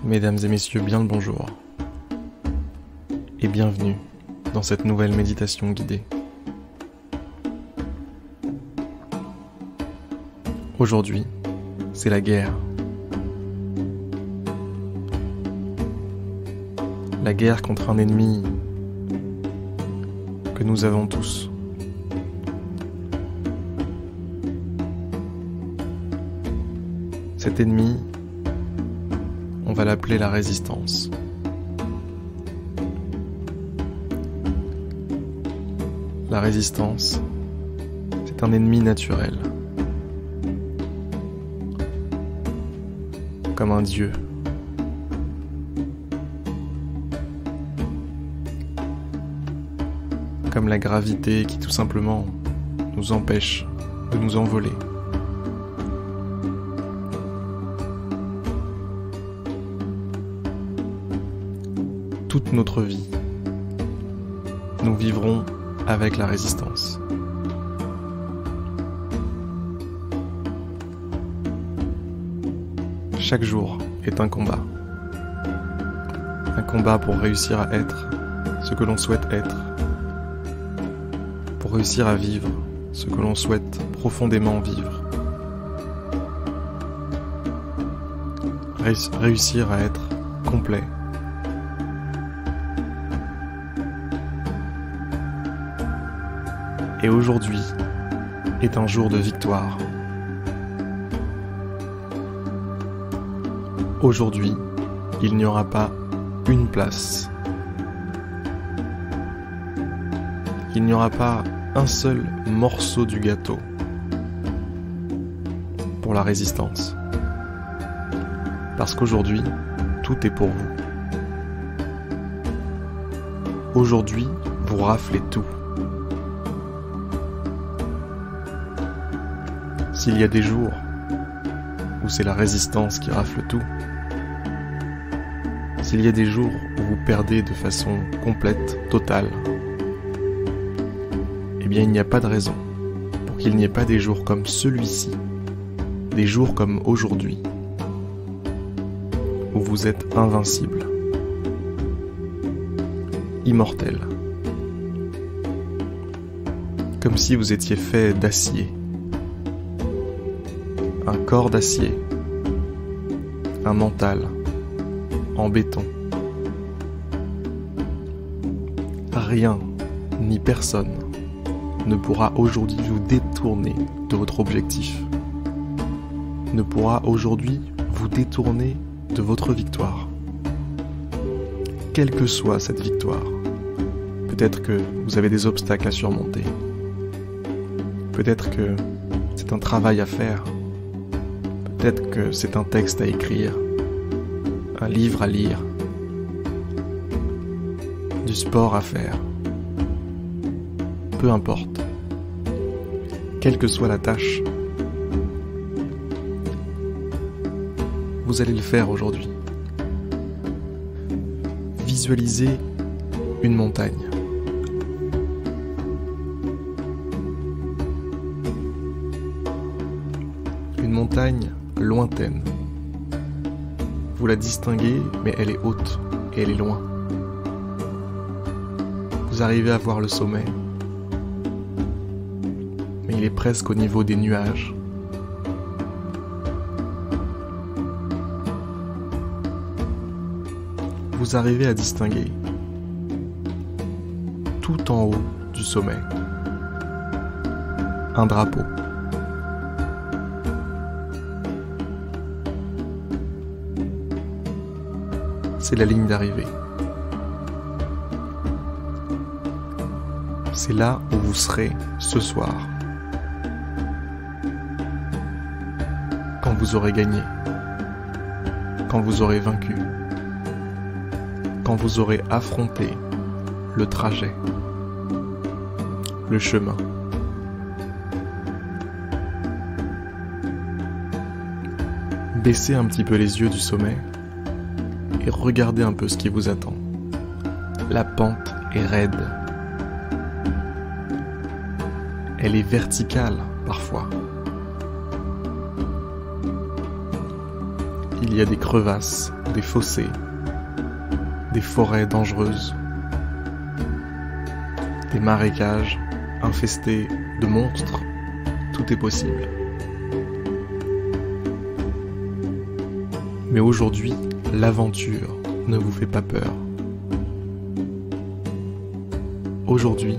Mesdames et messieurs, bien le bonjour et bienvenue dans cette nouvelle méditation guidée. Aujourd'hui, c'est la guerre. La guerre contre un ennemi que nous avons tous. Cet ennemi, on va l'appeler la résistance. La résistance, c'est un ennemi naturel. Comme un dieu. Comme la gravité qui tout simplement nous empêche de nous envoler. Toute notre vie, nous vivrons avec la résistance. Chaque jour est un combat. Un combat pour réussir à être ce que l'on souhaite être. Pour réussir à vivre ce que l'on souhaite profondément vivre. Réussir à être complet. Et aujourd'hui est un jour de victoire. Aujourd'hui, il n'y aura pas une place. Il n'y aura pas un seul morceau du gâteau pour la résistance. Parce qu'aujourd'hui, tout est pour vous. Aujourd'hui, vous raflez tout. S'il y a des jours où c'est la résistance qui rafle tout, s'il y a des jours où vous perdez de façon complète, totale, eh bien il n'y a pas de raison pour qu'il n'y ait pas des jours comme celui-ci, des jours comme aujourd'hui, où vous êtes invincible, immortel, comme si vous étiez fait d'acier. Un corps d'acier, un mental en béton. Rien ni personne ne pourra aujourd'hui vous détourner de votre objectif, ne pourra aujourd'hui vous détourner de votre victoire. Quelle que soit cette victoire, peut-être que vous avez des obstacles à surmonter, peut-être que c'est un travail à faire, peut-être que c'est un texte à écrire, un livre à lire, du sport à faire. Peu importe. Quelle que soit la tâche, vous allez le faire aujourd'hui. Visualisez une montagne. Une montagne lointaine. Vous la distinguez, mais elle est haute et elle est loin. Vous arrivez à voir le sommet, mais il est presque au niveau des nuages. Vous arrivez à distinguer, tout en haut du sommet, un drapeau. C'est la ligne d'arrivée. C'est là où vous serez ce soir. Quand vous aurez gagné. Quand vous aurez vaincu. Quand vous aurez affronté le trajet. Le chemin. Baissez un petit peu les yeux du sommet et regardez un peu ce qui vous attend. La pente est raide. Elle est verticale parfois. il y a des crevasses, des fossés, des forêts dangereuses, des marécages infestés de monstres, tout est possible. Mais aujourd'hui, l'aventure ne vous fait pas peur. Aujourd'hui,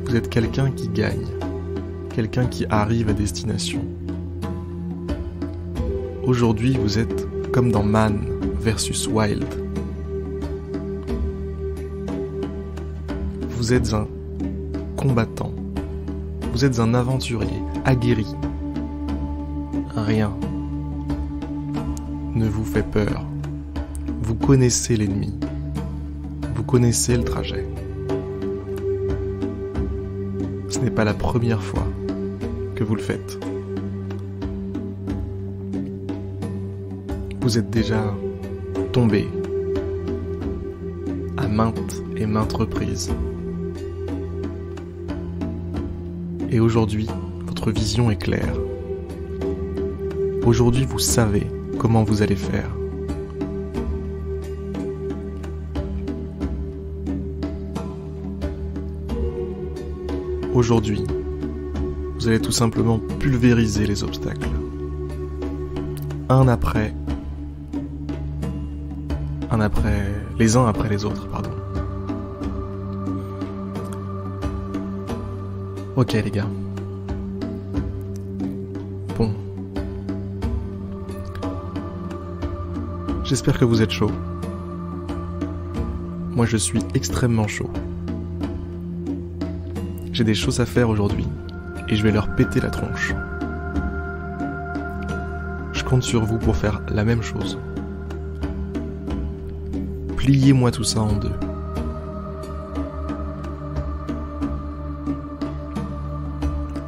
vous êtes quelqu'un qui gagne, quelqu'un qui arrive à destination. Aujourd'hui, vous êtes comme dans Man versus Wild. Vous êtes un combattant, vous êtes un aventurier aguerri. Rien ne vous fait peur. Vous connaissez l'ennemi, vous connaissez le trajet. Ce n'est pas la première fois que vous le faites. Vous êtes déjà tombé à maintes et maintes reprises. Et aujourd'hui, votre vision est claire. Aujourd'hui, vous savez comment vous allez faire. Aujourd'hui, vous allez tout simplement pulvériser les obstacles. Les uns après les autres, pardon. Ok les gars. Bon. J'espère que vous êtes chaud. Moi je suis extrêmement chaud. J'ai des choses à faire aujourd'hui et je vais leur péter la tronche. Je compte sur vous pour faire la même chose. Pliez-moi tout ça en deux.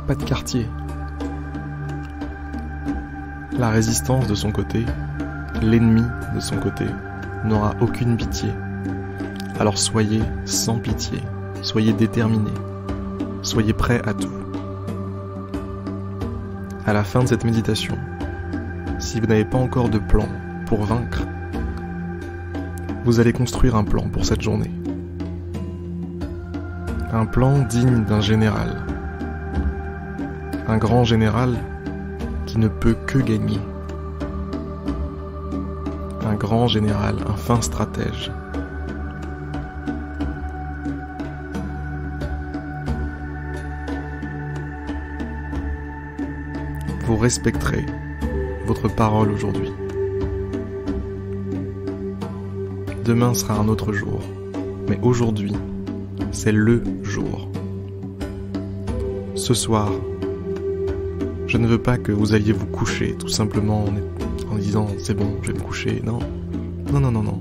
Pas de quartier. La résistance de son côté, l'ennemi de son côté, n'aura aucune pitié. Alors soyez sans pitié, soyez déterminés. Soyez prêts à tout. À la fin de cette méditation, si vous n'avez pas encore de plan pour vaincre, vous allez construire un plan pour cette journée. Un plan digne d'un général. Un grand général qui ne peut que gagner. Un grand général, un fin stratège. Vous respecterez votre parole aujourd'hui. Demain sera un autre jour, mais aujourd'hui, c'est le jour. Ce soir, je ne veux pas que vous alliez vous coucher tout simplement en disant « c'est bon, je vais me coucher ». Non, non, non, non, non.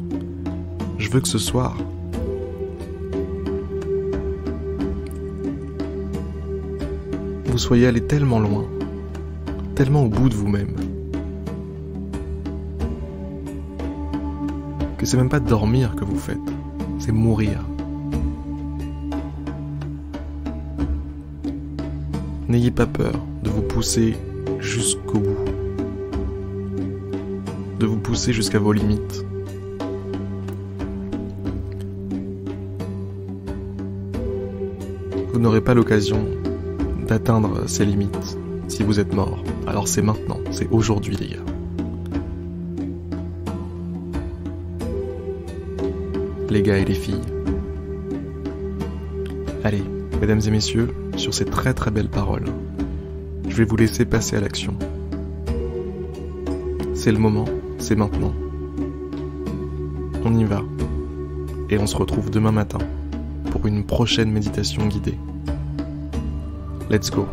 Je veux que ce soir, vous soyez allé tellement loin, tellement au bout de vous-même, que c'est même pas dormir que vous faites, c'est mourir. N'ayez pas peur de vous pousser jusqu'au bout, de vous pousser jusqu'à vos limites. Vous n'aurez pas l'occasion d'atteindre ces limites si vous êtes mort. Alors c'est maintenant, c'est aujourd'hui les gars. Les gars et les filles. Allez, mesdames et messieurs, sur ces très très belles paroles, je vais vous laisser passer à l'action. C'est le moment, c'est maintenant. On y va. Et on se retrouve demain matin pour une prochaine méditation guidée. Let's go.